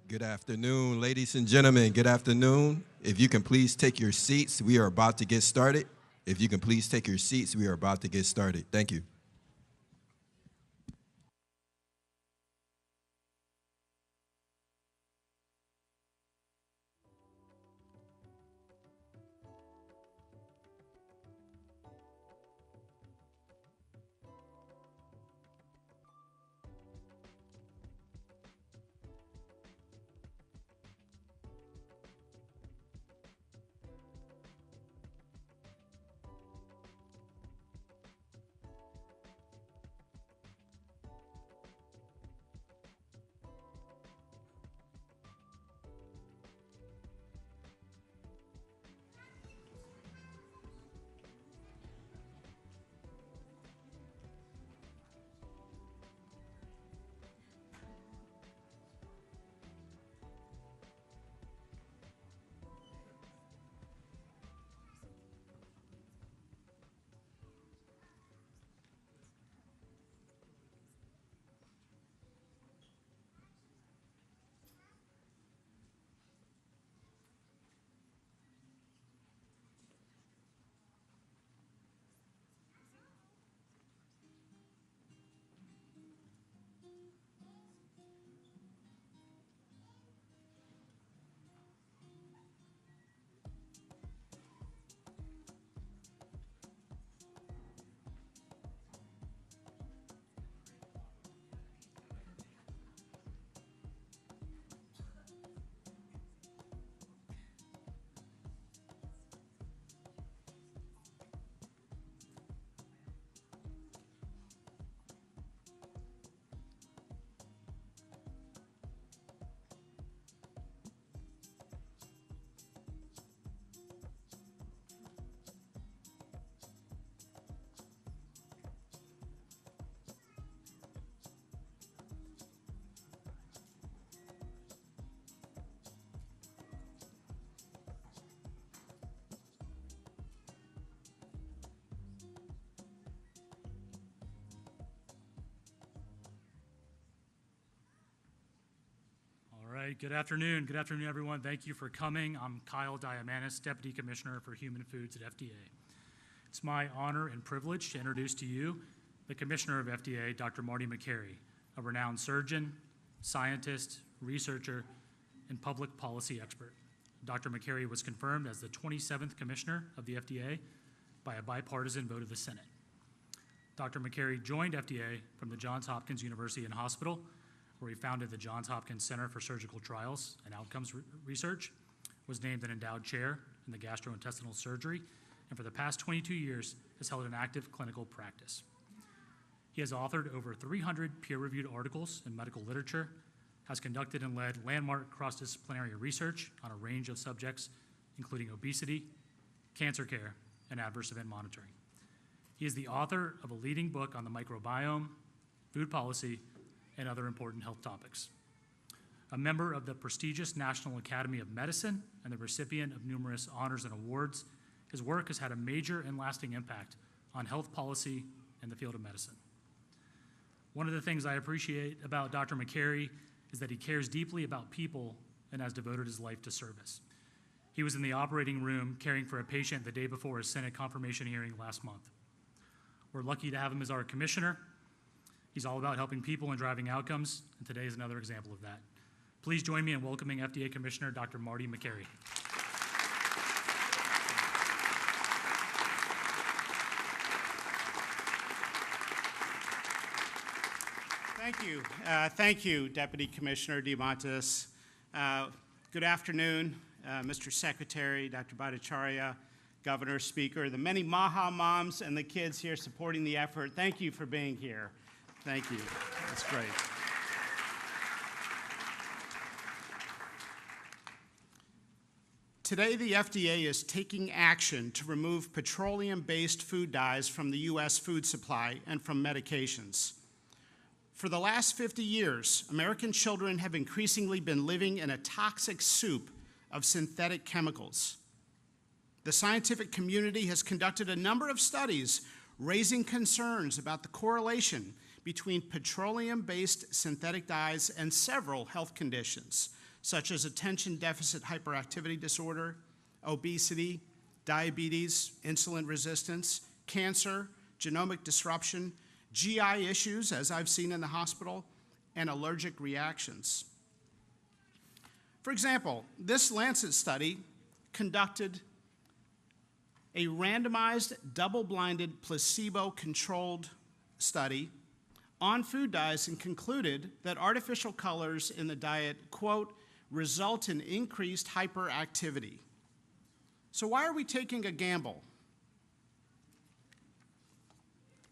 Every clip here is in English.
Good afternoon, ladies and gentlemen. Good afternoon. If you can please take your seats, we are about to get started. If you can please take your seats, we are about to get started. Thank you. Good afternoon. Good afternoon, everyone. Thank you for coming. I'm Kyle Diamanis, Deputy Commissioner for Human Foods at FDA. It's my honor and privilege to introduce to you the Commissioner of FDA, Dr. Marty Makary, a renowned surgeon, scientist, researcher, and public policy expert. Dr. Makary was confirmed as the 27th Commissioner of the FDA by a bipartisan vote of the Senate. Dr. Makary joined FDA from the Johns Hopkins University and Hospital, where he founded the Johns Hopkins Center for Surgical Trials and Outcomes Research, was named an endowed chair in the gastrointestinal surgery, and for the past 22 years has held an active clinical practice. He has authored over 300 peer-reviewed articles in medical literature, has conducted and led landmark cross-disciplinary research on a range of subjects, including obesity, cancer care, and adverse event monitoring. He is the author of a leading book on the microbiome, food policy, and other important health topics. A member of the prestigious National Academy of Medicine and the recipient of numerous honors and awards, his work has had a major and lasting impact on health policy and the field of medicine. One of the things I appreciate about Dr. Makary is that he cares deeply about people and has devoted his life to service. He was in the operating room caring for a patient the day before his Senate confirmation hearing last month. We're lucky to have him as our commissioner. He's all about helping people and driving outcomes, and today is another example of that. Please join me in welcoming FDA Commissioner Dr. Marty Makary. Thank you. Thank you, Deputy Commissioner Diamantis. Good afternoon, Mr. Secretary, Dr. Bhattacharya, Governor, Speaker, the many Maha moms and the kids here supporting the effort. Thank you for being here. Thank you. That's great. Today, the FDA is taking action to remove petroleum-based food dyes from the U.S. food supply and from medications. For the last 50 years, American children have increasingly been living in a toxic soup of synthetic chemicals. The scientific community has conducted a number of studies raising concerns about the correlation between petroleum-based synthetic dyes and several health conditions, such as attention deficit hyperactivity disorder, obesity, diabetes, insulin resistance, cancer, genomic disruption, GI issues, as I've seen in the hospital, and allergic reactions. For example, this Lancet study conducted a randomized, double-blinded, placebo-controlled study on food dyes and concluded that artificial colors in the diet, quote, result in increased hyperactivity. So why are we taking a gamble?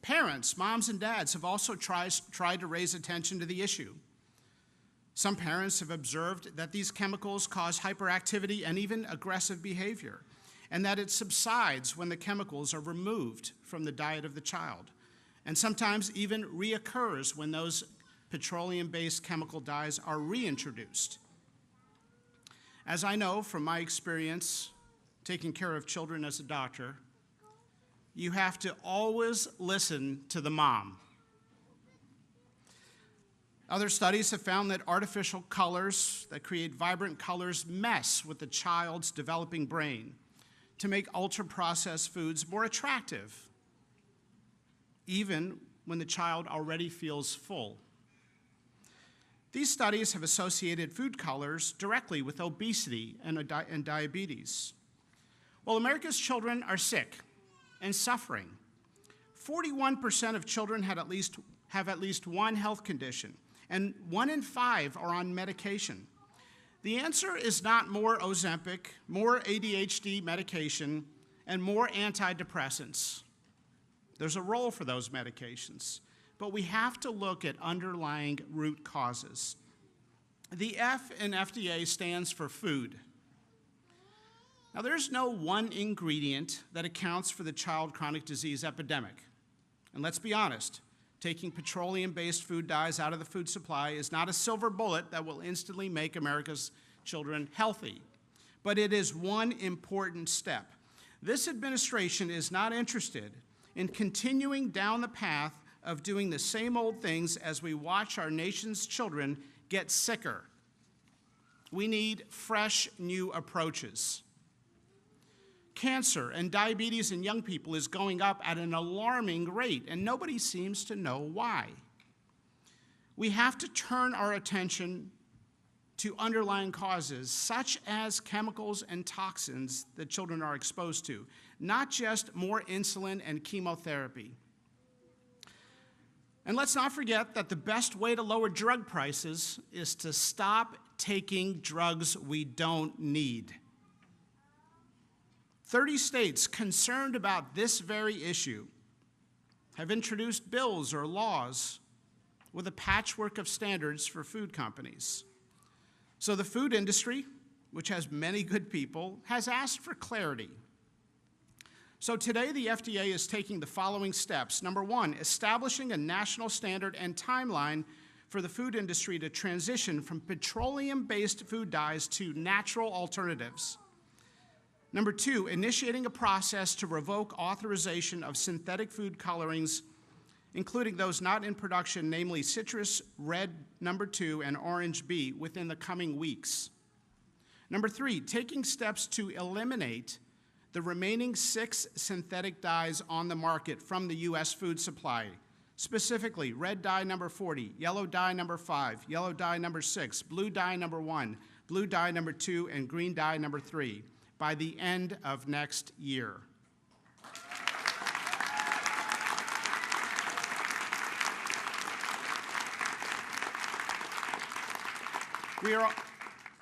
Parents, moms and dads, have also tried to raise attention to the issue. Some parents have observed that these chemicals cause hyperactivity and even aggressive behavior, and that it subsides when the chemicals are removed from the diet of the child, and sometimes even reoccurs when those petroleum-based chemical dyes are reintroduced. As I know from my experience taking care of children as a doctor, you have to always listen to the mom. Other studies have found that artificial colors that create vibrant colors mess with the child's developing brain to make ultra-processed foods more attractive, even when the child already feels full. These studies have associated food colors directly with obesity and diabetes. Well, America's children are sick and suffering. 41% of children have at least one health condition, and 1 in 5 are on medication. The answer is not more Ozempic, more ADHD medication, and more antidepressants. There's a role for those medications, but we have to look at underlying root causes. The F in FDA stands for food. Now, there's no one ingredient that accounts for the child chronic disease epidemic. And let's be honest, taking petroleum-based food dyes out of the food supply is not a silver bullet that will instantly make America's children healthy, but it is one important step. This administration is not interested in continuing down the path of doing the same old things as we watch our nation's children get sicker. We need fresh, new approaches. Cancer and diabetes in young people is going up at an alarming rate, and nobody seems to know why. We have to turn our attention to underlying causes, such as chemicals and toxins that children are exposed to, not just more insulin and chemotherapy. And let's not forget that the best way to lower drug prices is to stop taking drugs we don't need. 30 states concerned about this very issue have introduced bills or laws with a patchwork of standards for food companies. So the food industry, which has many good people, has asked for clarity. So today the FDA is taking the following steps. Number one, establishing a national standard and timeline for the food industry to transition from petroleum-based food dyes to natural alternatives. Number two, initiating a process to revoke authorization of synthetic food colorings, including those not in production, namely citrus red number 2 and orange B, within the coming weeks. Number three, taking steps to eliminate the remaining 6 synthetic dyes on the market from the U.S. food supply, specifically red dye number 40, yellow dye number 5, yellow dye number 6, blue dye number 1, blue dye number 2, and green dye number 3 by the end of next year.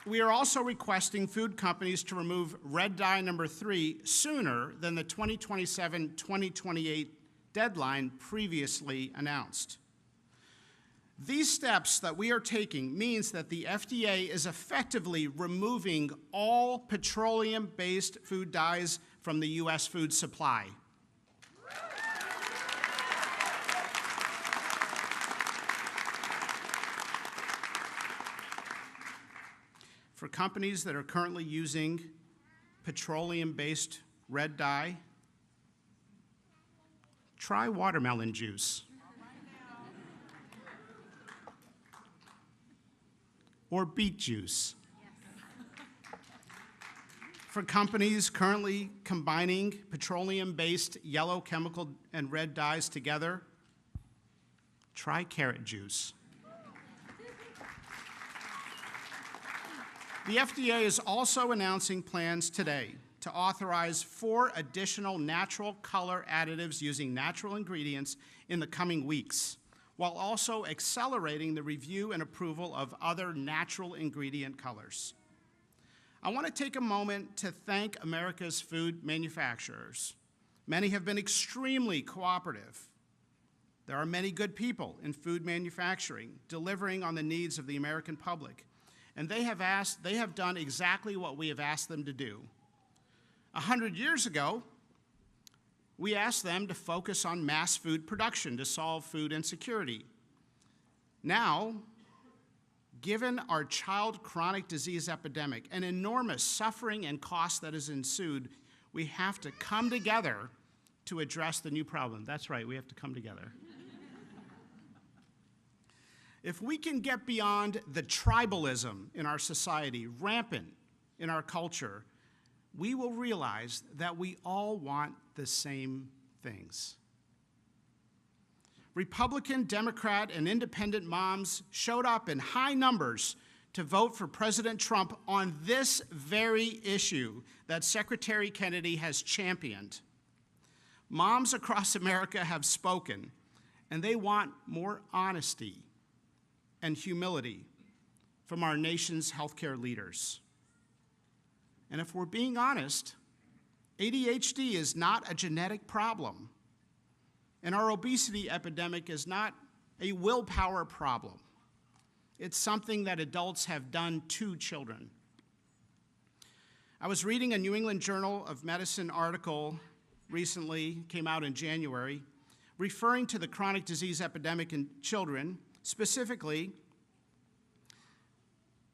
We are also requesting food companies to remove red dye number 3 sooner than the 2027-2028 deadline previously announced. These steps that we are taking means that the FDA is effectively removing all petroleum-based food dyes from the U.S. food supply. For companies that are currently using petroleum-based red dye, try watermelon juice. Or beet juice. Yes. for companies currently combining petroleum-based yellow chemical and red dyes together, try carrot juice. The FDA is also announcing plans today to authorize 4 additional natural color additives using natural ingredients in the coming weeks, while also accelerating the review and approval of other natural ingredient colors. I want to take a moment to thank America's food manufacturers. Many have been extremely cooperative. There are many good people in food manufacturing delivering on the needs of the American public, and they have done exactly what we have asked them to do. 100 years ago, we asked them to focus on mass food production to solve food insecurity. Now, given our child chronic disease epidemic and enormous suffering and cost that has ensued, we have to come together to address the new problem. That's right, we have to come together. If we can get beyond the tribalism in our society, rampant in our culture, we will realize that we all want the same things. Republican, Democrat, and independent moms showed up in high numbers to vote for President Trump on this very issue that Secretary Kennedy has championed. Moms across America have spoken, and they want more honesty and humility from our nation's healthcare leaders. And if we're being honest, ADHD is not a genetic problem, and our obesity epidemic is not a willpower problem. It's something that adults have done to children. I was reading a New England Journal of Medicine article recently, came out in January, referring to the chronic disease epidemic in children, specifically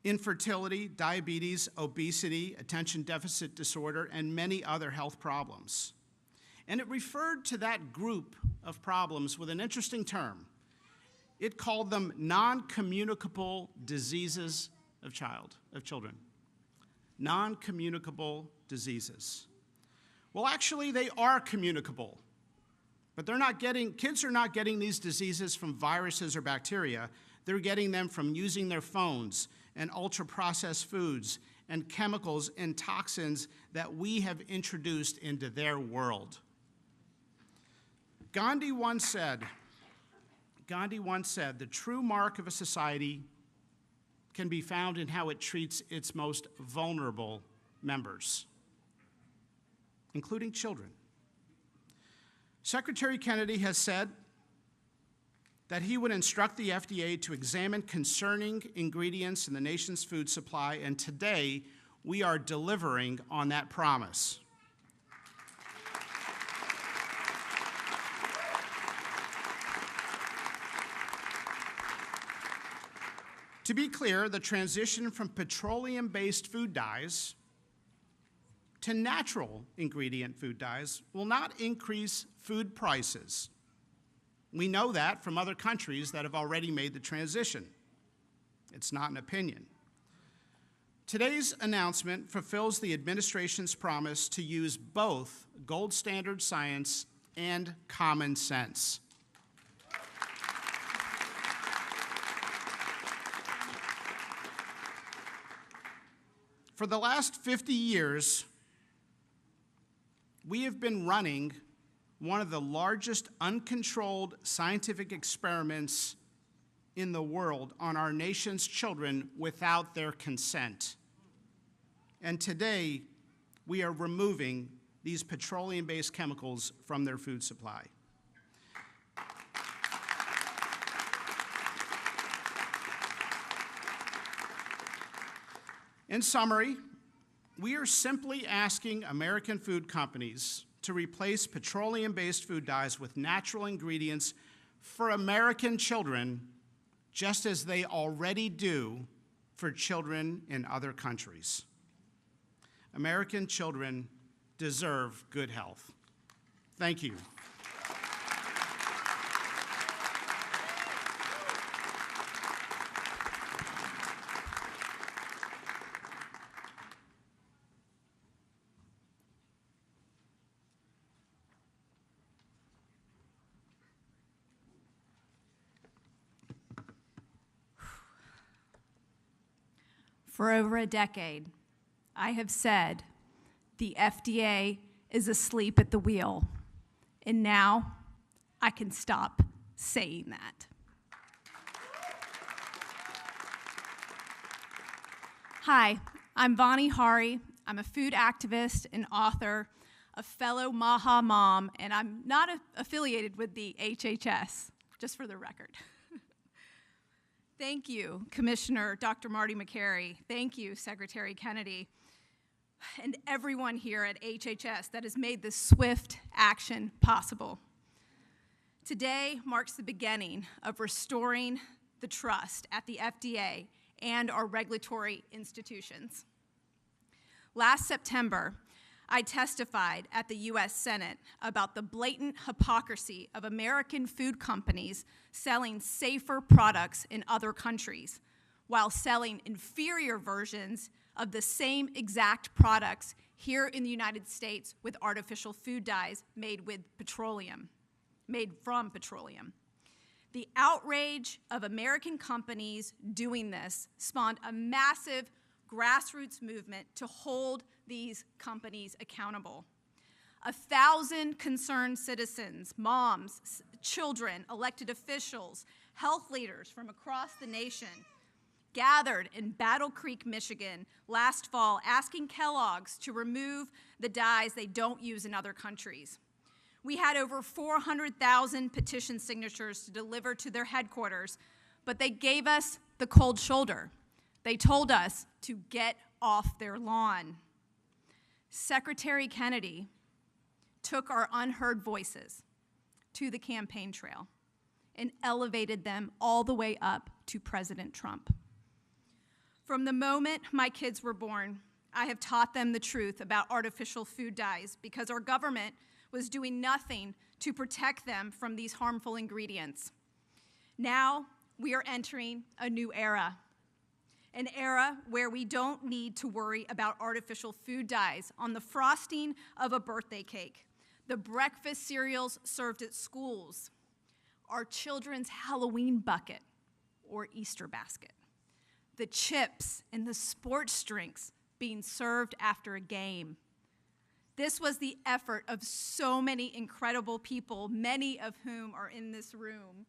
infertility, diabetes, obesity, attention deficit disorder, and many other health problems. And it referred to that group of problems with an interesting term. It called them non-communicable diseases of children. Non-communicable diseases. Well, actually, they are communicable, but kids are not getting these diseases from viruses or bacteria. They're getting them from using their phones and ultra-processed foods and chemicals and toxins that we have introduced into their world. Gandhi once said, the true mark of a society can be found in how it treats its most vulnerable members, including children. Secretary Kennedy has said that he would instruct the FDA to examine concerning ingredients in the nation's food supply, and today we are delivering on that promise. To be clear, the transition from petroleum-based food dyes to natural ingredient food dyes will not increase food prices. We know that from other countries that have already made the transition. It's not an opinion. Today's announcement fulfills the administration's promise to use both gold standard science and common sense. For the last 50 years, we have been running one of the largest uncontrolled scientific experiments in the world on our nation's children without their consent. And today, we are removing these petroleum-based chemicals from their food supply. In summary, we are simply asking American food companies to replace petroleum-based food dyes with natural ingredients for American children, just as they already do for children in other countries. American children deserve good health. Thank you. For over a decade, I have said the FDA is asleep at the wheel, and now I can stop saying that. Hi, I'm Vani Hari. I'm a food activist and author, a fellow MAHA mom, and I'm not affiliated with the HHS, just for the record. Thank you, Commissioner Dr. Marty Makary. Thank you, Secretary Kennedy, and everyone here at HHS that has made this swift action possible. Today marks the beginning of restoring the trust at the FDA and our regulatory institutions. Last September, I testified at the U.S. Senate about the blatant hypocrisy of American food companies selling safer products in other countries while selling inferior versions of the same exact products here in the United States with artificial food dyes made from petroleum. The outrage of American companies doing this spawned a massive grassroots movement to hold these companies accountable. 1,000 concerned citizens, moms, children, elected officials, health leaders from across the nation gathered in Battle Creek, Michigan last fall asking Kellogg's to remove the dyes they don't use in other countries. We had over 400,000 petition signatures to deliver to their headquarters, but they gave us the cold shoulder. They told us to get off their lawn. Secretary Kennedy took our unheard voices to the campaign trail and elevated them all the way up to President Trump. From the moment my kids were born, I have taught them the truth about artificial food dyes because our government was doing nothing to protect them from these harmful ingredients. Now we are entering a new era. An era where we don't need to worry about artificial food dyes on the frosting of a birthday cake, the breakfast cereals served at schools, our children's Halloween bucket or Easter basket, the chips and the sports drinks being served after a game. This was the effort of so many incredible people, many of whom are in this room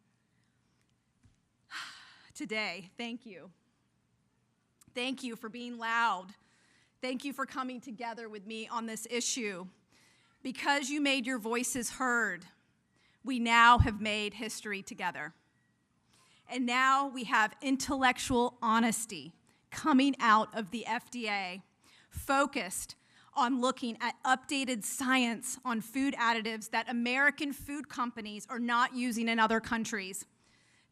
today. Thank you. Thank you for being loud. Thank you for coming together with me on this issue. Because you made your voices heard, we now have made history together. And now we have intellectual honesty coming out of the FDA, focused on looking at updated science on food additives that American food companies are not using in other countries.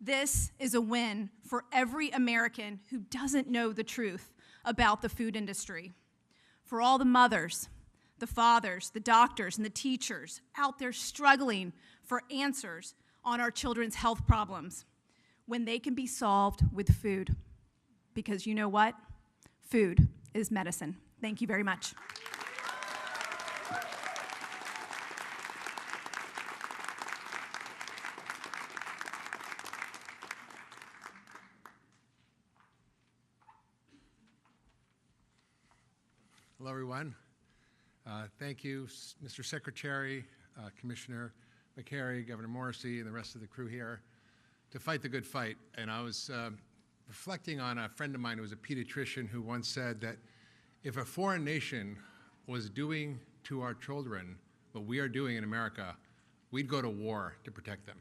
This is a win for every American who doesn't know the truth about the food industry. For all the mothers, the fathers, the doctors, and the teachers out there struggling for answers on our children's health problems when they can be solved with food. Because you know what? Food is medicine. Thank you very much. Hello, everyone. Thank you, Mr. Secretary, Commissioner Makary, Governor Morrissey, and the rest of the crew here to fight the good fight. And I was reflecting on a friend of mine who was a pediatrician who once said that if a foreign nation was doing to our children what we are doing in America, we'd go to war to protect them.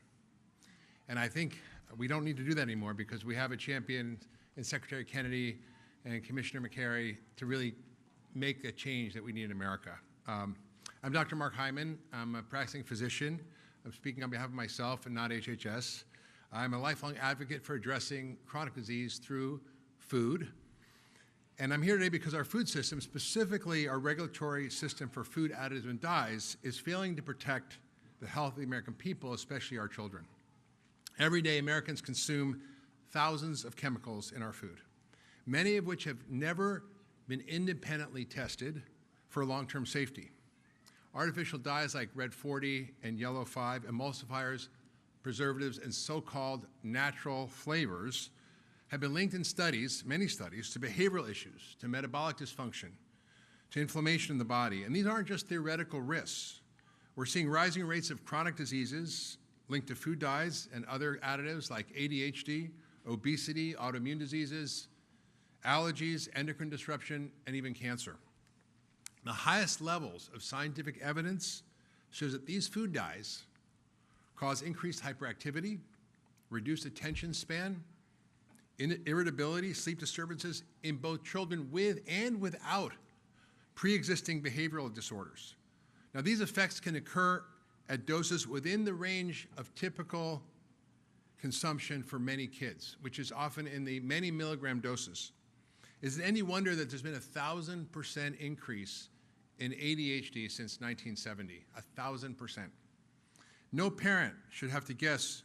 And I think we don't need to do that anymore because we have a champion in Secretary Kennedy and Commissioner Makary to really make a change that we need in America. I'm Dr. Mark Hyman. I'm a practicing physician. I'm speaking on behalf of myself and not HHS. I'm a lifelong advocate for addressing chronic disease through food. And I'm here today because our food system, specifically our regulatory system for food additives and dyes, is failing to protect the health of the American people, especially our children. Every day, Americans consume thousands of chemicals in our food, many of which have never been independently tested for long-term safety. Artificial dyes like red 40 and yellow 5, emulsifiers, preservatives, and so-called natural flavors have been linked in studies, many studies, to behavioral issues, to metabolic dysfunction, to inflammation in the body. And these aren't just theoretical risks. We're seeing rising rates of chronic diseases linked to food dyes and other additives like ADHD, obesity, autoimmune diseases, allergies, endocrine disruption, and even cancer. The highest levels of scientific evidence shows that these food dyes cause increased hyperactivity, reduced attention span, irritability, sleep disturbances in both children with and without pre-existing behavioral disorders. Now, these effects can occur at doses within the range of typical consumption for many kids, which is often in the many milligram doses. Is it any wonder that there's been a 1,000% increase in ADHD since 1970? 1,000%. No parent should have to guess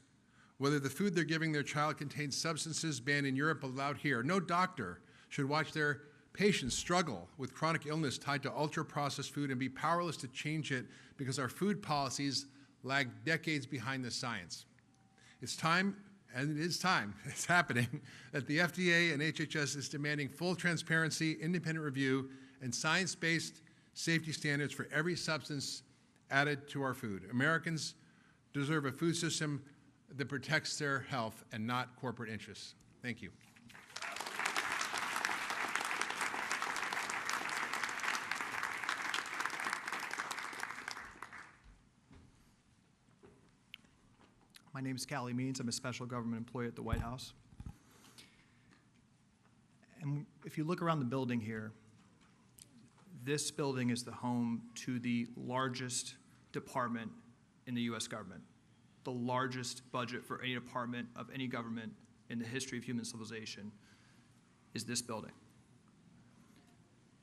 whether the food they're giving their child contains substances banned in Europe but allowed here. No doctor should watch their patients struggle with chronic illness tied to ultra-processed food and be powerless to change it because our food policies lag decades behind the science. It's time, and it is time, it's happening, that the FDA and HHS is demanding full transparency, independent review, and science-based safety standards for every substance added to our food. Americans deserve a food system that protects their health and not corporate interests. Thank you. My name is Callie Means. I'm a special government employee at the White House. And if you look around the building here, this building is the home to the largest department in the U.S. government, the largest budget for any department of any government in the history of human civilization is this building.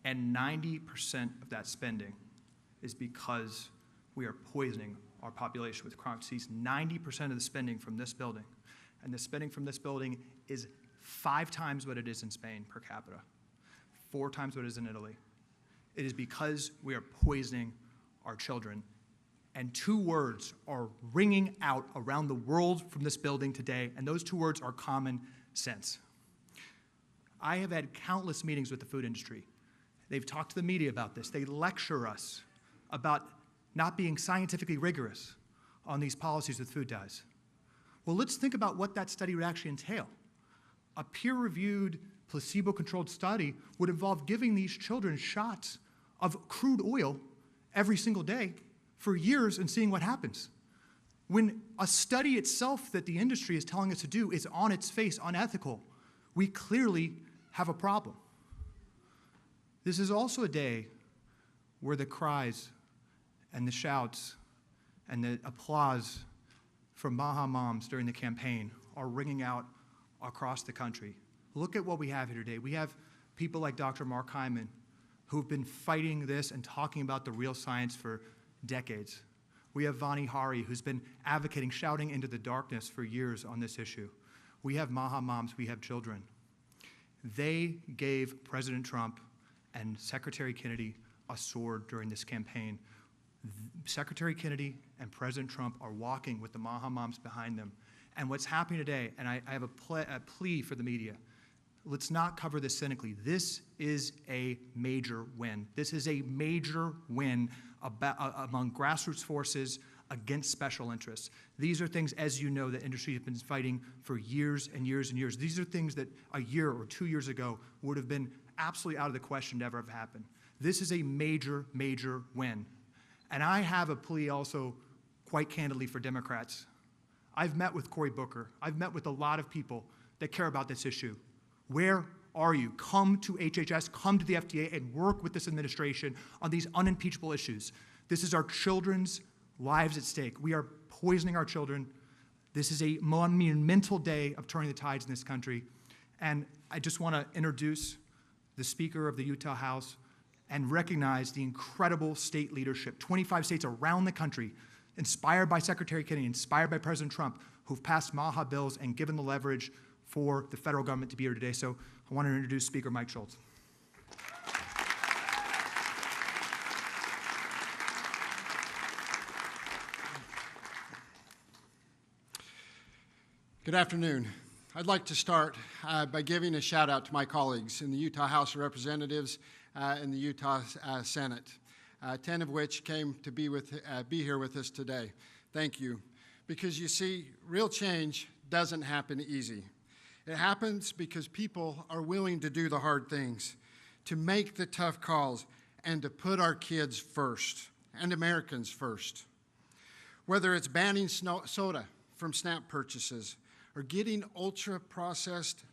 And 90% of that spending is because we are poisoning our population with chronic disease. 90% of the spending from this building, and the spending from this building is 5 times what it is in Spain per capita, 4 times what it is in Italy. It is because we are poisoning our children. And 2 words are ringing out around the world from this building today, and those 2 words are common sense. I have had countless meetings with the food industry. They've talked to the media about this. They lecture us about not being scientifically rigorous on these policies with food dyes. Well, let's think about what that study would actually entail. A peer-reviewed, placebo-controlled study would involve giving these children shots of crude oil every single day for years and seeing what happens. When a study itself that the industry is telling us to do is on its face unethical, we clearly have a problem. This is also a day where the cries and the shouts and the applause from Maha moms during the campaign are ringing out across the country. Look at what we have here today. We have people like Dr. Mark Hyman who've been fighting this and talking about the real science for decades. We have Vani Hari, who's been advocating, shouting into the darkness for years on this issue. We have Maha moms, we have children. They gave President Trump and Secretary Kennedy a sword during this campaign. Secretary Kennedy and President Trump are walking with the Maha moms behind them. And what's happening today, and I have a plea for the media, let's not cover this cynically. This is a major win. This is a major win among grassroots forces against special interests. These are things, as you know, that industry has been fighting for years and years and years. These are things that a year or 2 years ago would have been absolutely out of the question to ever have happened. This is a major, major win. And I have a plea also, quite candidly, for Democrats. I've met with Cory Booker. I've met with a lot of people that care about this issue. Where are you? Come to HHS, come to the FDA, and work with this administration on these unimpeachable issues. This is our children's lives at stake. We are poisoning our children. This is a monumental day of turning the tides in this country. And I just want to introduce the Speaker of the Utah House and recognize the incredible state leadership. 25 states around the country, inspired by Secretary Kennedy, inspired by President Trump, who've passed Maha bills and given the leverage for the federal government to be here today. So I want to introduce Speaker Mike Schultz. Good afternoon. I'd like to start by giving a shout out to my colleagues in the Utah House of Representatives and the Utah Senate, 10 of which came to be here with us today. Thank you. Because you see, real change doesn't happen easy. It happens because people are willing to do the hard things, to make the tough calls, and to put our kids first and Americans first. Whether it's banning soda from SNAP purchases, or getting ultra-processed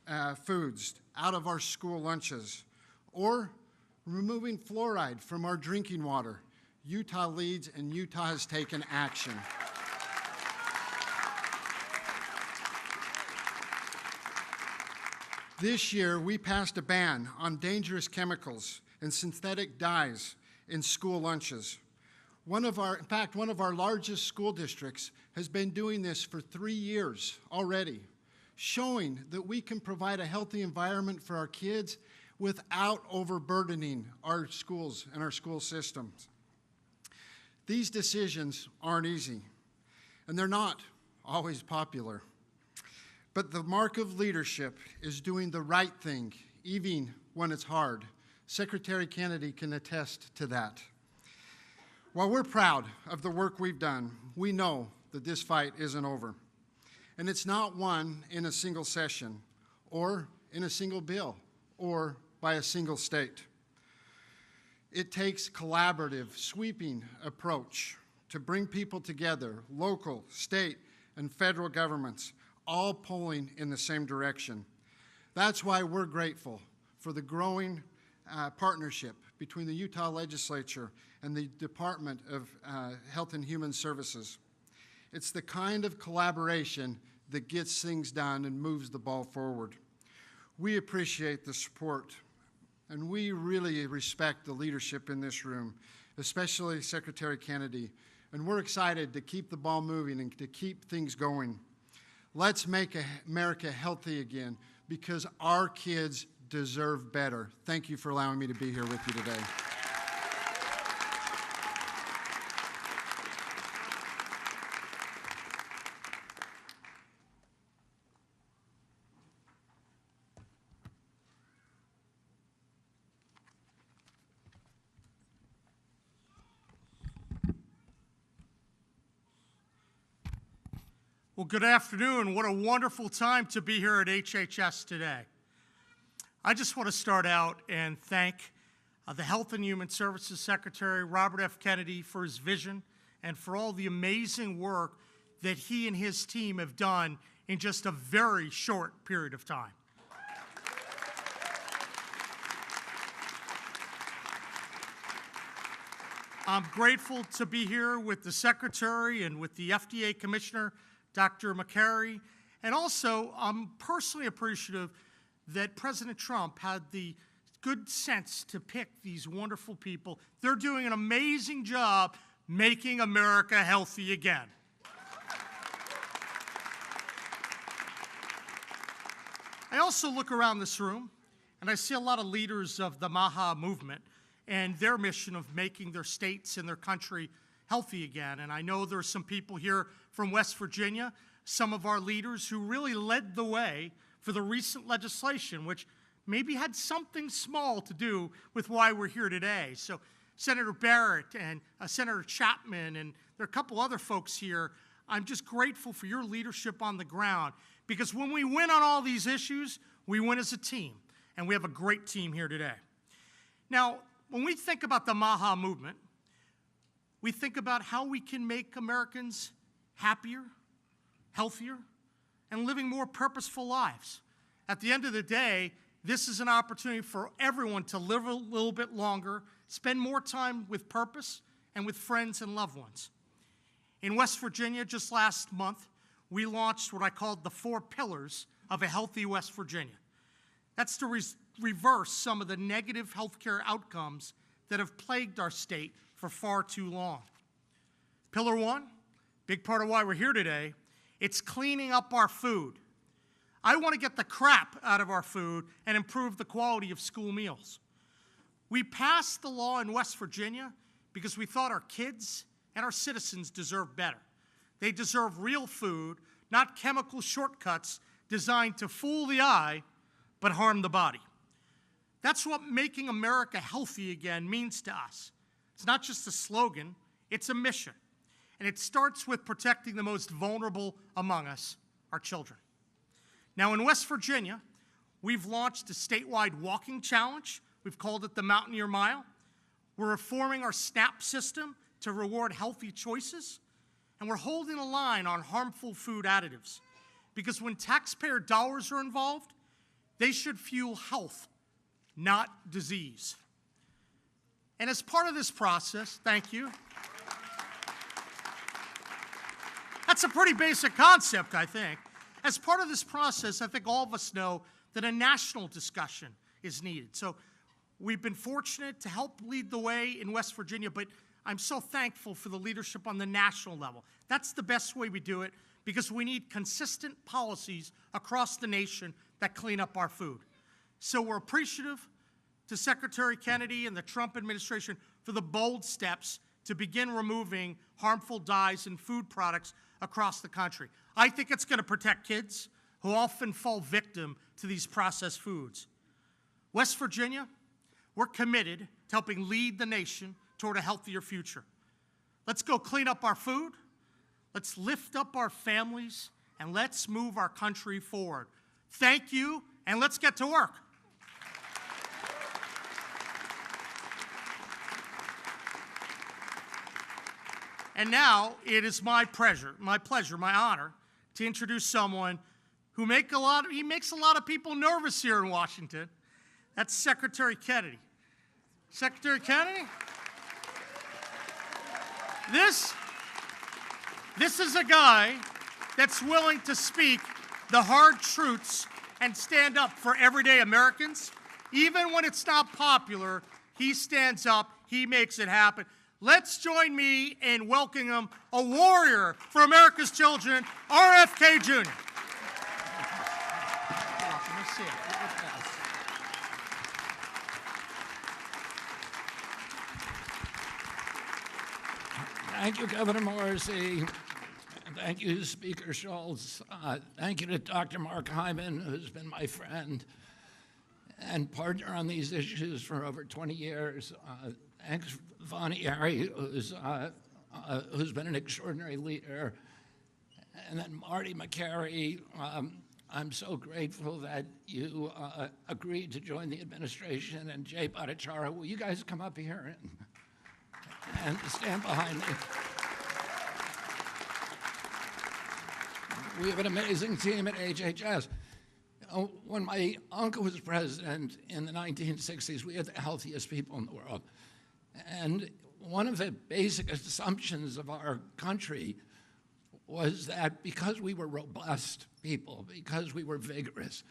foods out of our school lunches, or removing fluoride from our drinking water, Utah leads and Utah has taken action. This year, we passed a ban on dangerous chemicals and synthetic dyes in school lunches. In fact, one of our largest school districts has been doing this for 3 years already, showing that we can provide a healthy environment for our kids without overburdening our schools and our school systems. These decisions aren't easy, and they're not always popular. But the mark of leadership is doing the right thing, even when it's hard. Secretary Kennedy can attest to that. While we're proud of the work we've done, we know that this fight isn't over. And it's not won in a single session, or in a single bill, or by a single state. It takes collaborative, sweeping approach to bring people together, local, state, and federal governments, all pulling in the same direction. That's why we're grateful for the growing partnership between the Utah Legislature and the Department of Health and Human Services. It's the kind of collaboration that gets things done and moves the ball forward. We appreciate the support, and we really respect the leadership in this room, especially Secretary Kennedy, and we're excited to keep the ball moving and to keep things going. Let's make America healthy again, because our kids deserve better. Thank you for allowing me to be here with you today. Well, good afternoon. What a wonderful time to be here at HHS today. I just want to start out and thank the Health and Human Services Secretary, Robert F. Kennedy, for his vision and for all the amazing work that he and his team have done in just a very short period of time. I'm grateful to be here with the Secretary and with the FDA Commissioner, Dr. Makary, and also I'm personally appreciative that President Trump had the good sense to pick these wonderful people. They're doing an amazing job making America healthy again. I also look around this room and I see a lot of leaders of the MAHA movement and their mission of making their states and their country healthy again. And I know there are some people here from West Virginia, some of our leaders who really led the way for the recent legislation, which maybe had something small to do with why we're here today. So Senator Barrett and Senator Chapman, and there are a couple other folks here. I'm just grateful for your leadership on the ground, because when we win on all these issues, we win as a team, and we have a great team here today. Now, when we think about the MAHA movement, we think about how we can make Americans happier, healthier, and living more purposeful lives. At the end of the day, this is an opportunity for everyone to live a little bit longer, spend more time with purpose and with friends and loved ones. In West Virginia, just last month, we launched what I called the 4 pillars of a healthy West Virginia. That's to reverse some of the negative healthcare outcomes that have plagued our state for far too long. Pillar 1, big part of why we're here today, it's cleaning up our food. I want to get the crap out of our food and improve the quality of school meals. We passed the law in West Virginia because we thought our kids and our citizens deserve better. They deserve real food, not chemical shortcuts designed to fool the eye but harm the body. That's what making America healthy again means to us. It's not just a slogan, it's a mission. And it starts with protecting the most vulnerable among us, our children. Now, in West Virginia, we've launched a statewide walking challenge. We've called it the Mountaineer Mile. We're reforming our SNAP system to reward healthy choices. And we're holding a line on harmful food additives. Because when taxpayer dollars are involved, they should fuel health, not disease. And as part of this process, thank you. That's a pretty basic concept, I think. As part of this process, I think all of us know that a national discussion is needed. So we've been fortunate to help lead the way in West Virginia, but I'm so thankful for the leadership on the national level. That's the best way we do it, because we need consistent policies across the nation that clean up our food. So we're appreciative to Secretary Kennedy and the Trump administration for the bold steps to begin removing harmful dyes in food products across the country. I think it's going to protect kids who often fall victim to these processed foods. West Virginia, we're committed to helping lead the nation toward a healthier future. Let's go clean up our food, let's lift up our families, and let's move our country forward. Thank you, and let's get to work. And now it is my pleasure, my honor, to introduce someone who makes a lot of people nervous here in Washington. That's Secretary Kennedy. Secretary Kennedy? This is a guy that's willing to speak the hard truths and stand up for everyday Americans. Even when it's not popular, he stands up, he makes it happen. Let's join me in welcoming him, a warrior for America's children, RFK Jr. Thank you, Governor Morrissey. Thank you, Speaker Schultz. Thank you to Dr. Mark Hyman, who's been my friend and partner on these issues for over 20 years. Thanks, Makary, who's been an extraordinary leader. And then Marty, Makary, I'm so grateful that you agreed to join the administration. And Jay Bhattacharya, will you guys come up here and stand behind me? We have an amazing team at HHS. When my uncle was president in the 1960s, we had the healthiest people in the world. And one of the basic assumptions of our country was that because we were robust people, because we were vigorous,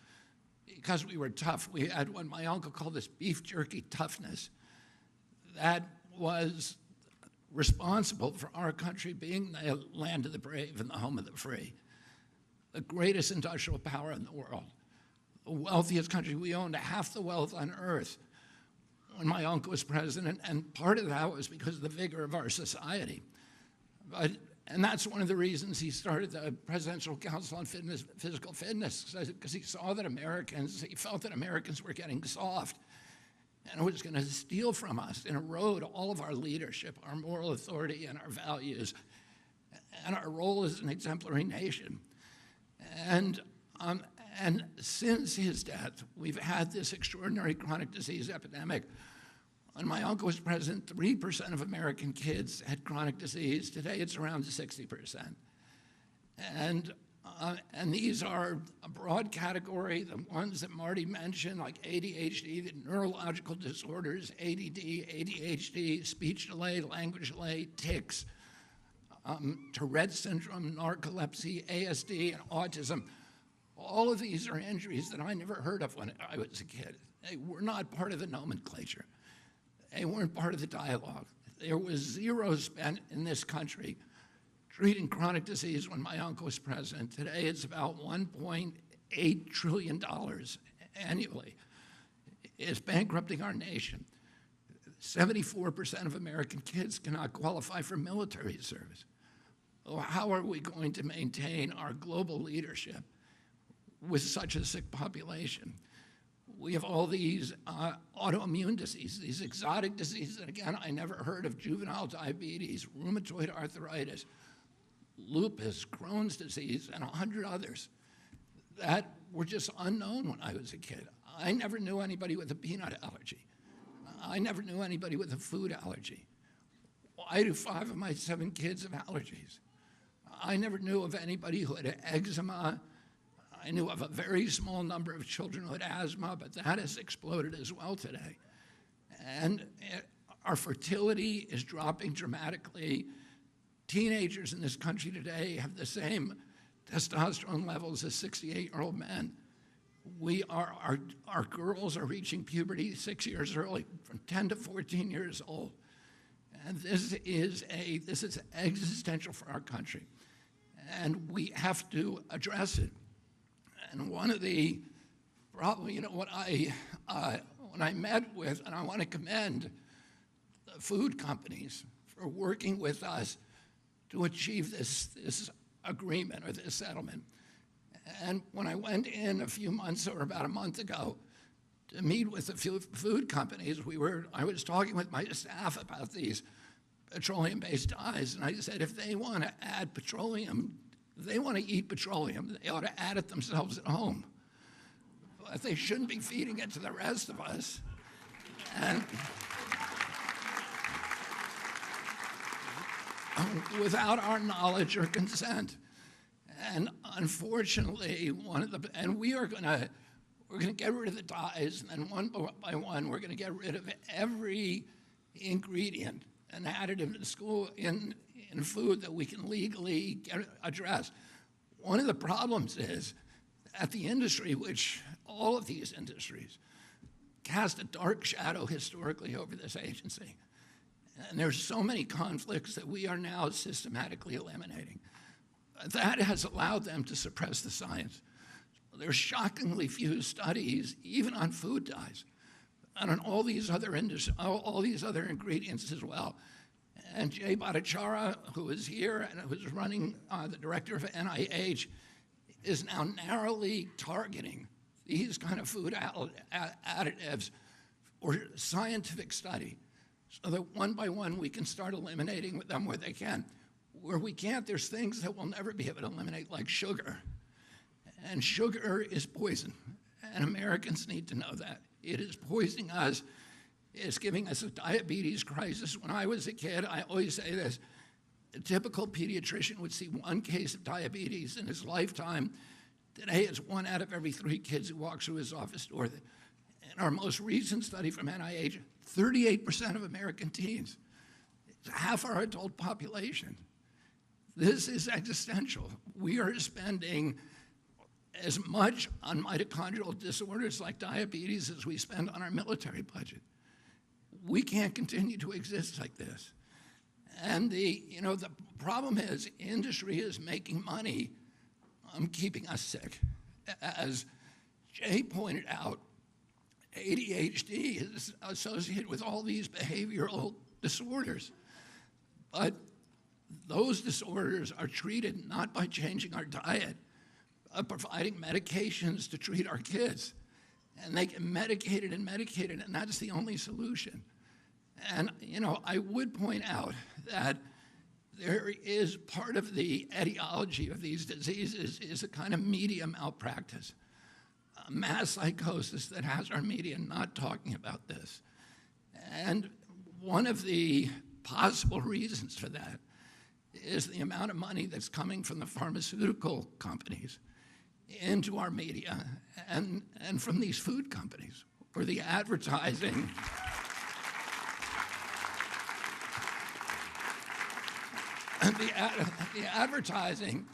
because we were tough, we had what my uncle called this beef jerky toughness that was responsible for our country being the land of the brave and the home of the free, the greatest industrial power in the world, the wealthiest country. We owned half the wealth on earth when my uncle was president, and part of that was because of the vigor of our society. And that's one of the reasons he started the Presidential Council on Physical Fitness, because he felt that Americans were getting soft, and it was going to steal from us and erode all of our leadership, our moral authority, and our values, and our role as an exemplary nation. And since his death, we've had this extraordinary chronic disease epidemic. When my uncle was president, 3% of American kids had chronic disease. Today, it's around 60%. And these are a broad category, the ones that Marty mentioned, like ADHD, the neurological disorders, ADD, ADHD, speech delay, language delay, tics, Tourette syndrome, narcolepsy, ASD, and autism. All of these are injuries that I never heard of when I was a kid. They were not part of the nomenclature. They weren't part of the dialogue. There was zero spent in this country treating chronic disease when my uncle was president. Today, it's about $1.8 trillion annually. It's bankrupting our nation. 74% of American kids cannot qualify for military service. How are we going to maintain our global leadership with such a sick population. We have all these autoimmune diseases, these exotic diseases. And again, I never heard of juvenile diabetes, rheumatoid arthritis, lupus, Crohn's disease, and 100 others that were just unknown when I was a kid. I never knew anybody with a peanut allergy. I never knew anybody with a food allergy. Why do 5 of my 7 kids have allergies? I never knew of anybody who had eczema. I knew of a very small number of children who had asthma, but that has exploded as well today. And our fertility is dropping dramatically. Teenagers in this country today have the same testosterone levels as 68-year-old men. Our girls are reaching puberty 6 years early, from 10 to 14 years old. And this is existential for our country. And we have to address it. And one of the, probably, when I met with, and I want to commend the food companies for working with us to achieve this agreement or this settlement. And when I went in a few months or about a month ago to meet with a few food companies, I was talking with my staff about these petroleum-based dyes, and I said, if they want to add petroleum, if they want to eat petroleum, they ought to add it themselves at home. But they shouldn't be feeding it to the rest of us. And without our knowledge or consent. And unfortunately, we're going to get rid of the dyes, and one by one, we're going to get rid of every ingredient and additive in food that we can legally address. One of the problems is that the industry, which all of these industries, cast a dark shadow historically over this agency. And there's so many conflicts that we are now systematically eliminating. That has allowed them to suppress the science. There's shockingly few studies, even on food dyes, and on all these other ingredients as well. And Jay Bhattacharya, who is here and who's running, the director of NIH, is now narrowly targeting these kind of food additives for scientific study, so that one by one we can start eliminating them where they can. Where we can't, there's things that we'll never be able to eliminate, like sugar. And sugar is poison, and Americans need to know that. It is poisoning us. It's giving us a diabetes crisis. When I was a kid, I always say this, a typical pediatrician would see 1 case of diabetes in his lifetime. Today, it's 1 out of every 3 kids who walks through his office door. In our most recent study from NIH, 38% of American teens, it's half our adult population. This is existential. We are spending as much on mitochondrial disorders like diabetes as we spend on our military budget. We can't continue to exist like this. And the problem is industry is making money keeping us sick. As Jay pointed out, ADHD is associated with all these behavioral disorders. But those disorders are treated not by changing our diet, but providing medications to treat our kids. And they get medicated, and that's the only solution. And, I would point out that there is part of the etiology of these diseases is a kind of media malpractice, a mass psychosis that has our media not talking about this. And one of the possible reasons for that is the amount of money that's coming from the pharmaceutical companies into our media and from these food companies, or the advertising. And the advertising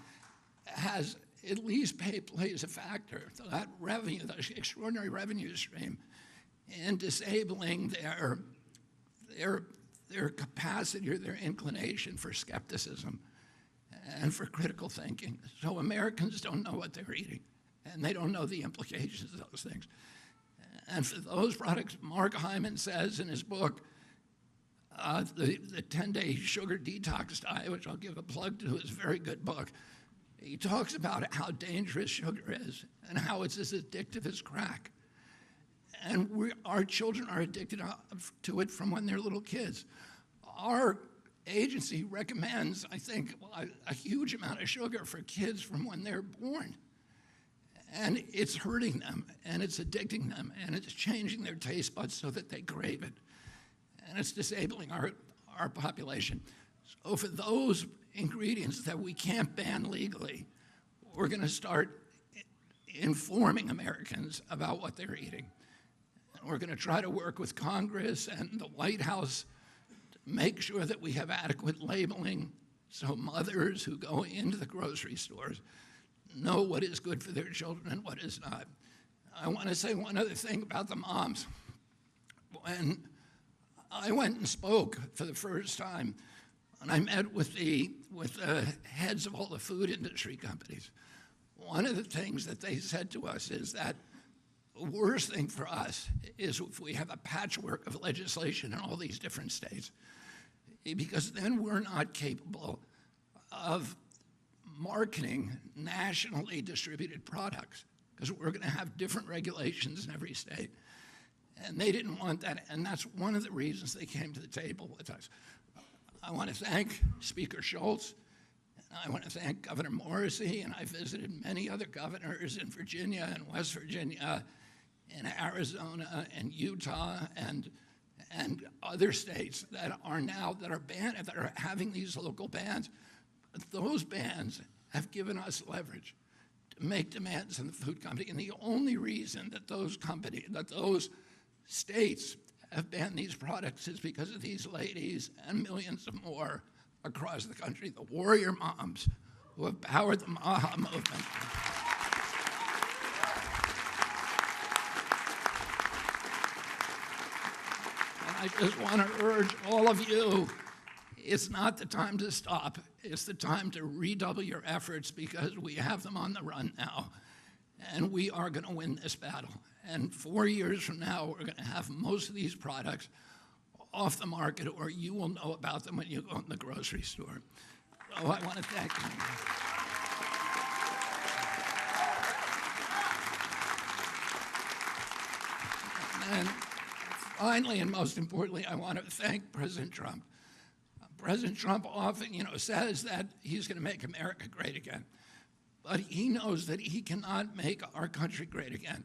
has at least plays a factor, that revenue, that extraordinary revenue stream, in disabling their capacity or their inclination for skepticism and for critical thinking. So Americans don't know what they're eating, and they don't know the implications of those things. And for those products, Mark Hyman says in his book, the 10-Day Sugar Detox Diet, which I'll give a plug to, is a very good book. He talks about how dangerous sugar is and how it's as addictive as crack. And our children are addicted to it from when they're little kids. Our agency recommends, I think, a huge amount of sugar for kids from when they're born. And it's hurting them, and it's addicting them, and it's changing their taste buds so that they crave it. And it's disabling our population. So for those ingredients that we can't ban legally, we're going to start informing Americans about what they're eating. And we're going to try to work with Congress and the White House to make sure that we have adequate labeling so mothers who go into the grocery stores know what is good for their children and what is not. I want to say one other thing about the moms. When I went and spoke for the first time, and I met with the heads of all the food industry companies, one of the things that they said to us is that the worst thing for us is if we have a patchwork of legislation in all these different states, because then we're not capable of marketing nationally distributed products, because we're going to have different regulations in every state. And they didn't want that, and that's one of the reasons they came to the table with us. I want to thank Speaker Schultz, and I want to thank Governor Morrissey, and I visited many other governors in Virginia and West Virginia, in Arizona and Utah and other states that are having these local bans. But those bans have given us leverage to make demands in the food company, and the only reason that those states have banned these products is because of these ladies and millions of more across the country, the warrior moms who have powered the MAHA movement. And I just want to urge all of you, it's not the time to stop. It's the time to redouble your efforts, because we have them on the run now, and we are going to win this battle. And 4 years from now, we're going to have most of these products off the market, or you will know about them when you go in the grocery store. So I want to thank you. And finally, and most importantly, I want to thank President Trump. President Trump often, says that he's going to make America great again. But he knows that he cannot make our country great again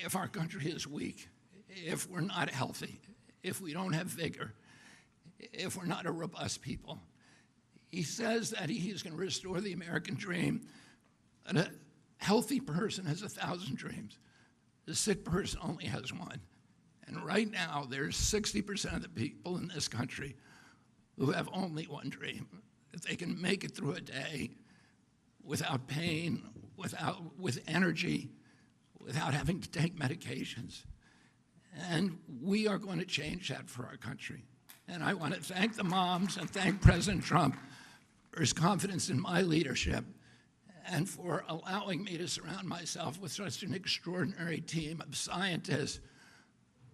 if our country is weak, if we're not healthy, if we don't have vigor, if we're not a robust people. He says that he's going to restore the American dream, and a healthy person has 1,000 dreams. The sick person only has one. And right now, there's 60% of the people in this country who have only one dream, that they can make it through a day without pain, with energy, without having to take medications. And we are going to change that for our country. And I want to thank the moms and thank President Trump for his confidence in my leadership and for allowing me to surround myself with such an extraordinary team of scientists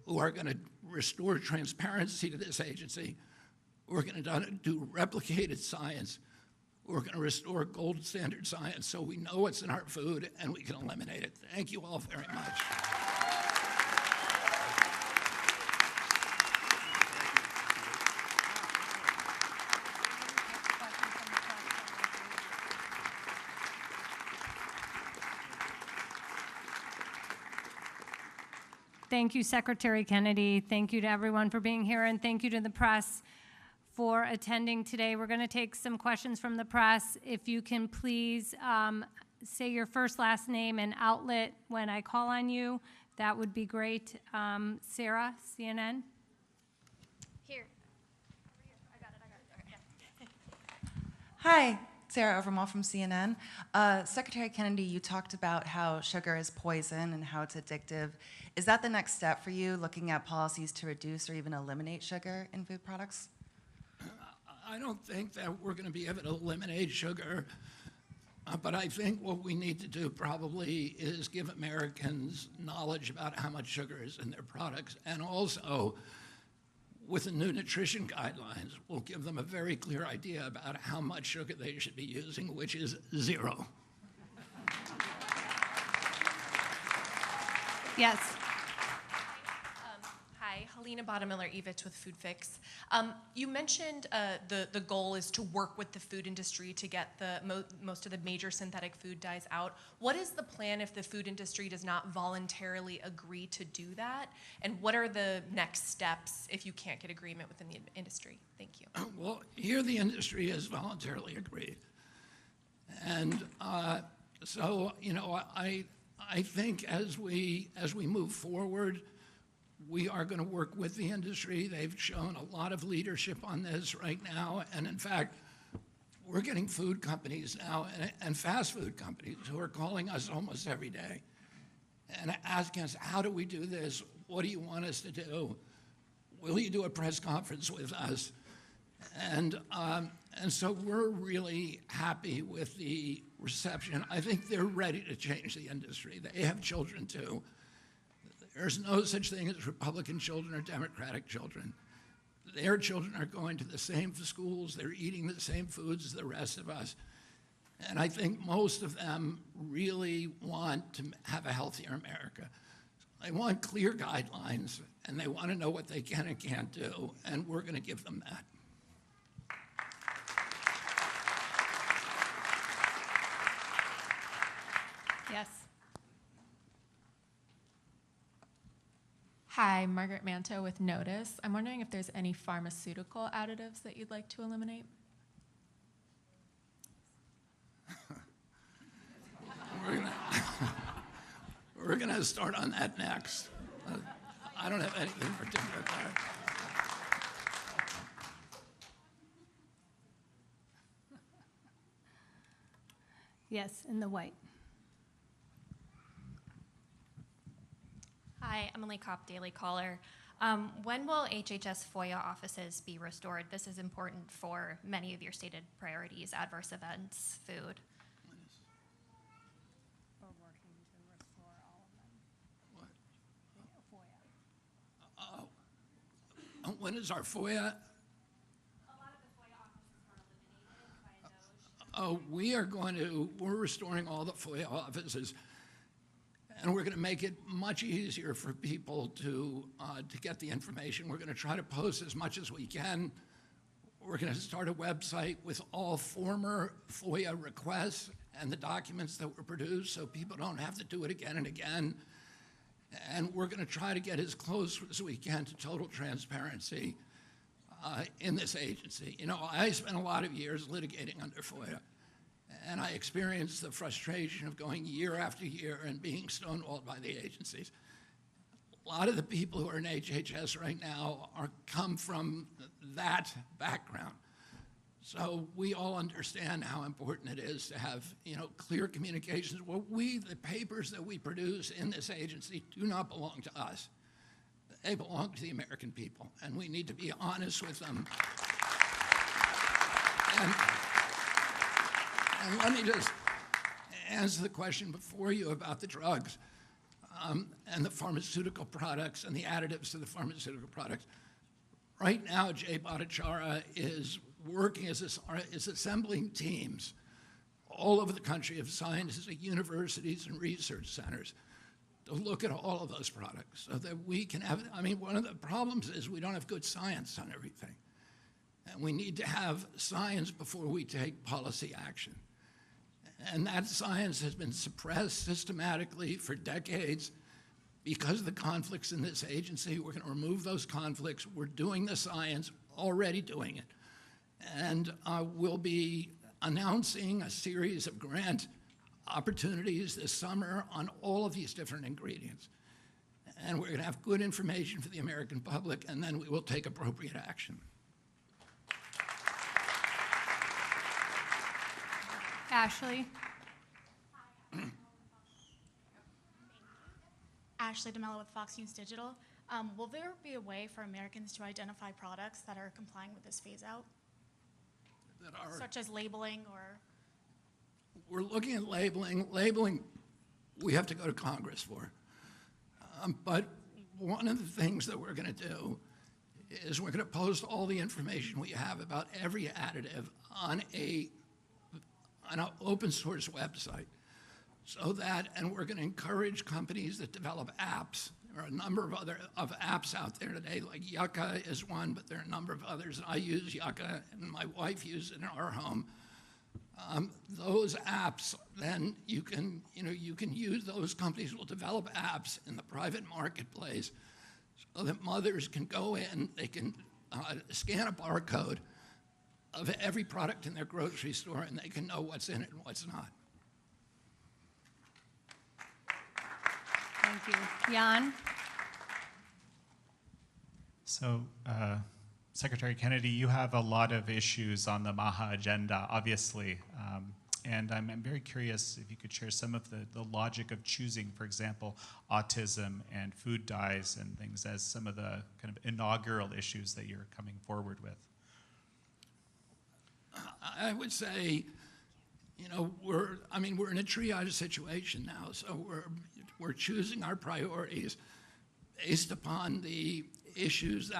who are going to restore transparency to this agency. We're going to do replicated science. We're going to restore gold standard science so we know what's in our food and we can eliminate it. Thank you all very much. Thank you, Secretary Kennedy. Thank you to everyone for being here, and thank you to the press for attending today. We're going to take some questions from the press. If you can please say your first, last name, and outlet when I call on you, that would be great. Sarah, CNN. Here. I got it. Okay. Hi, Sarah Overmall from CNN. Secretary Kennedy, you talked about how sugar is poison and how it's addictive. Is that the next step for you, looking at policies to reduce or even eliminate sugar in food products? I don't think that we're going to be able to eliminate sugar, but I think what we need to do probably is give Americans knowledge about how much sugar is in their products. And also, with the new nutrition guidelines, will give them a very clear idea about how much sugar they should be using, which is 0. Yes. Hi, Helena Bottomiller-Evich with Food Fix. You mentioned the goal is to work with the food industry to get the most of the major synthetic food dyes out. What is the plan if the food industry does not voluntarily agree to do that? And what are the next steps if you can't get agreement within the industry? Thank you. Well, here the industry has voluntarily agreed. And so, you know, I think as we move forward, we are going to work with the industry. They've shown a lot of leadership on this right now. And in fact, we're getting food companies now and fast food companies who are calling us almost every day and asking us, how do we do this? What do you want us to do? Will you do a press conference with us? And so we're really happy with the reception. I think they're ready to change the industry. They have children too. There's no such thing as Republican children or Democratic children. Their children are going to the same schools, they're eating the same foods as the rest of us. And I think most of them really want to have a healthier America. They want clear guidelines, and they want to know what they can and can't do, and we're going to give them that. Yes. Hi, Margaret Manto with Notice. I'm wondering if there's any pharmaceutical additives that you'd like to eliminate? We're gonna start on that next. I don't have anything particular there. Yes, in the white. Hi, Emily Kopp, Daily Caller. When will HHS FOIA offices be restored? This is important for many of your stated priorities, adverse events, food. We're working to restore all of them. FOIA. When is our FOIA? A lot of the FOIA offices were eliminated by those. We're restoring all the FOIA offices. And we're going to make it much easier for people to get the information. We're going to try to post as much as we can. We're going to start a website with all former FOIA requests and the documents that were produced so people don't have to do it again and again. And we're going to try to get as close as we can to total transparency in this agency. You know, I spent a lot of years litigating under FOIA. And I experienced the frustration of going year after year and being stonewalled by the agencies. A lot of the people who are in HHS right now come from that background. So we all understand how important it is to have, you know, clear communications. Well, the papers that we produce in this agency do not belong to us. They belong to the American people, and we need to be honest with them. And let me just answer the question before you about the drugs and the pharmaceutical products and the additives to the pharmaceutical products. Right now, Jay Bhattacharya is working is assembling teams all over the country of scientists at universities and research centers to look at all of those products so that we can have, I mean, one of the problems is we don't have good science on everything. And we need to have science before we take policy action. And that science has been suppressed systematically for decades because of the conflicts in this agency. We're going to remove those conflicts. We're doing the science, already doing it. And we'll be announcing a series of grant opportunities this summer on all of these different ingredients. And we're going to have good information for the American public, and then we will take appropriate action. Ashley. Ashley DeMello with Fox News Digital. Will there be a way for Americans to identify products that are complying with this phase out? Such as labeling or? We're looking at labeling. Labeling, we have to go to Congress for. But one of the things that we're going to do is we're going to post all the information we have about every additive on an open source website. So that, and we're going to encourage companies that develop apps. There are a number of other apps out there today, like Yucca is one, but there are a number of others. I use Yucca, and my wife uses it in our home. Those apps, then you can use, those companies will develop apps in the private marketplace so that mothers can go in, they can scan a barcode of every product in their grocery store, and they can know what's in it and what's not. Thank you. Jan? So, Secretary Kennedy, you have a lot of issues on the MAHA agenda, obviously, and I'm very curious if you could share some of the logic of choosing, for example, autism and food dyes and things as some of the kind of inaugural issues that you're coming forward with. I would say, we're in a triage situation now, so we're choosing our priorities based upon the issues.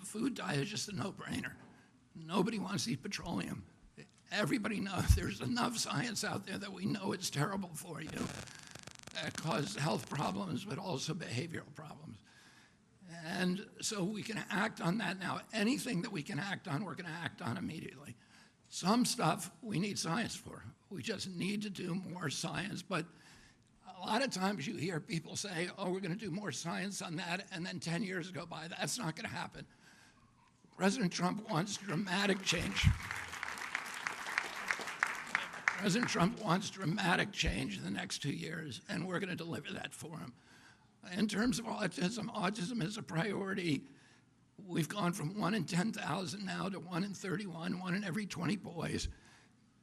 Food dye is just a no-brainer. Nobody wants to eat petroleum. Everybody knows there's enough science out there that we know it's terrible for you. That causes health problems, but also behavioral problems. And so we can act on that now. Anything that we can act on, we're going to act on immediately. Some stuff we need science for. We just need to do more science. But a lot of times you hear people say, oh, we're going to do more science on that, and then 10 years go by. That's not going to happen. President Trump wants dramatic change. President Trump wants dramatic change in the next 2 years, and we're going to deliver that for him. In terms of autism is a priority. We've gone from 1 in 10,000 now to 1 in 31, 1 in every 20 boys.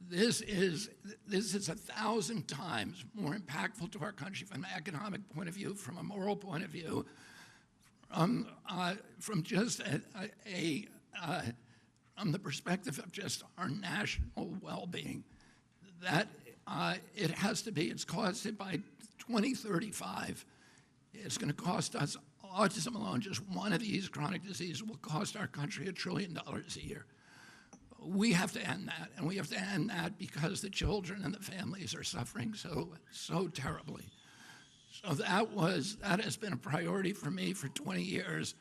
This is 1,000 times more impactful to our country from an economic point of view, from a moral point of view, from just from the perspective of just our national well-being. That it has to be. It's costed by 2035. It's going to cost us, autism alone, just one of these chronic diseases will cost our country $1 trillion a year. We have to end that, and we have to end that because the children and the families are suffering so terribly. So that has been a priority for me for 20 years,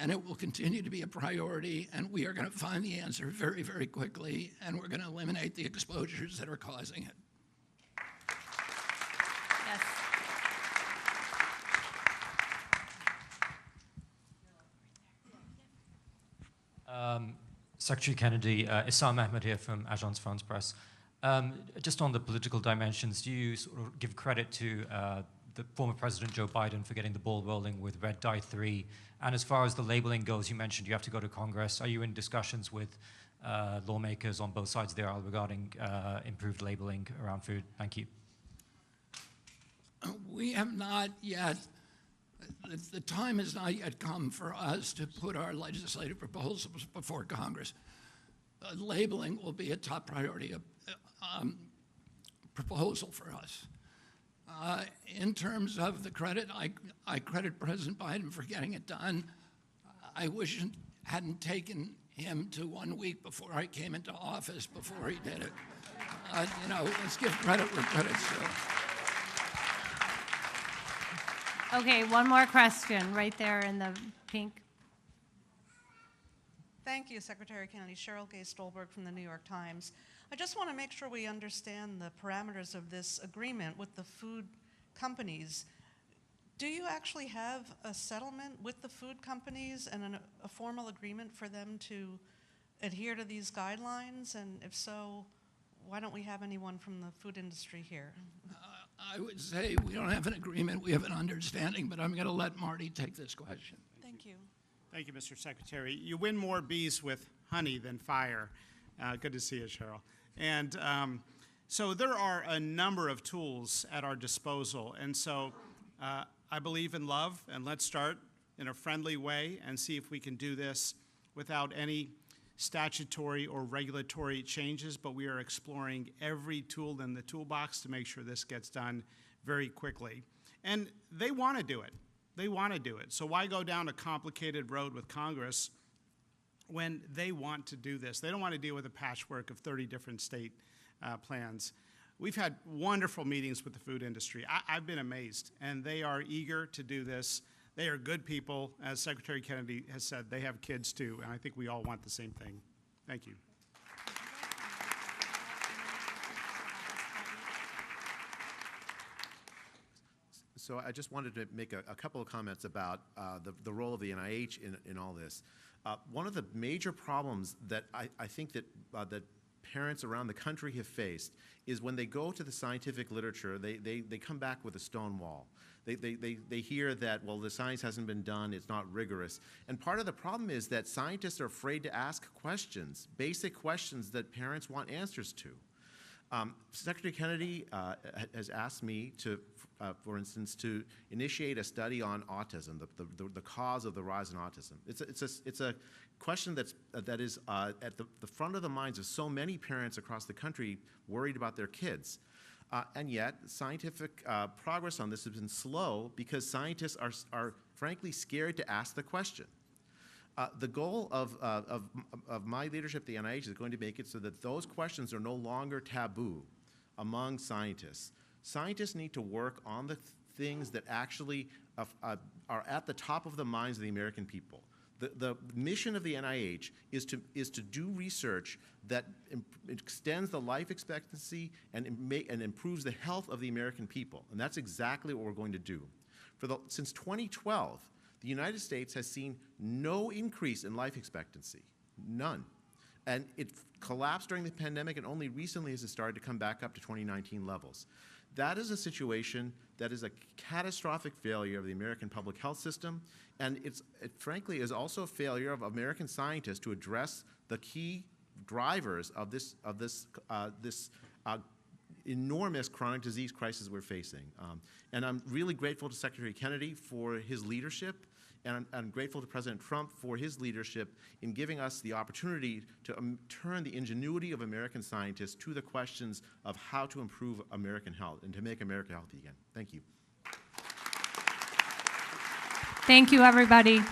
and it will continue to be a priority, and we are going to find the answer very, very quickly, and we're going to eliminate the exposures that are causing it. Yes. Secretary Kennedy, Issam Ahmed here from Agence France Presse. Just on the political dimensions, do you sort of give credit to the former President Joe Biden for getting the ball rolling with Red Dye 3? And as far as the labeling goes, you mentioned you have to go to Congress. Are you in discussions with lawmakers on both sides of the aisle regarding improved labeling around food? Thank you. We have not yet. The time has not yet come for us to put our legislative proposals before Congress. Labeling will be a top priority proposal for us. In terms of the credit, I credit President Biden for getting it done. I wish it hadn't taken him to 1 week before I came into office before he did it. Let's give credit where credit's due. Okay, one more question right there in the pink. Thank you, Secretary Kennedy. Cheryl Gay Stolberg from the New York Times. I just want to make sure we understand the parameters of this agreement with the food companies. Do you actually have a settlement with the food companies and a formal agreement for them to adhere to these guidelines? And if so, why don't we have anyone from the food industry here? I would say we don't have an agreement, we have an understanding, but I'm going to let Marty take this question. Thank you. Thank you, Mr. Secretary. You win more bees with honey than fire. Good to see you, Cheryl. And so there are a number of tools at our disposal. And so I believe in love, and let's start in a friendly way and see if we can do this without any statutory or regulatory changes, but we are exploring every tool in the toolbox to make sure this gets done very quickly. And they want to do it. They want to do it. So why go down a complicated road with Congress when they want to do this? They don't want to deal with a patchwork of 30 different state plans. We've had wonderful meetings with the food industry. I've been amazed, and they are eager to do this. They are good people. As Secretary Kennedy has said, they have kids too, and I think we all want the same thing. Thank you. So I just wanted to make a couple of comments about the role of the NIH in all this. One of the major problems that I think that parents around the country have faced is when they go to the scientific literature, they come back with a stone wall. They hear that, well, the science hasn't been done, it's not rigorous. And part of the problem is that scientists are afraid to ask questions, basic questions that parents want answers to. Secretary Kennedy has asked me to, for instance, to initiate a study on autism, the cause of the rise in autism. It's a question that is at the front of the minds of so many parents across the country worried about their kids. And yet, scientific progress on this has been slow because scientists are frankly scared to ask the question. The goal of my leadership at the NIH is going to make it so that those questions are no longer taboo among scientists. Scientists need to work on the things that actually are at the top of the minds of the American people. The mission of the NIH is to do research that extends the life expectancy and improves the health of the American people. And that's exactly what we're going to do. Since 2012, the United States has seen no increase in life expectancy, none. And it collapsed during the pandemic, and only recently has it started to come back up to 2019 levels. That is a situation that is a catastrophic failure of the American public health system, and it frankly is also a failure of American scientists to address the key drivers of this enormous chronic disease crisis we're facing. And I'm really grateful to Secretary Kennedy for his leadership, and I'm grateful to President Trump for his leadership in giving us the opportunity to turn the ingenuity of American scientists to the questions of how to improve American health and to make America healthy again. Thank you. Thank you, everybody.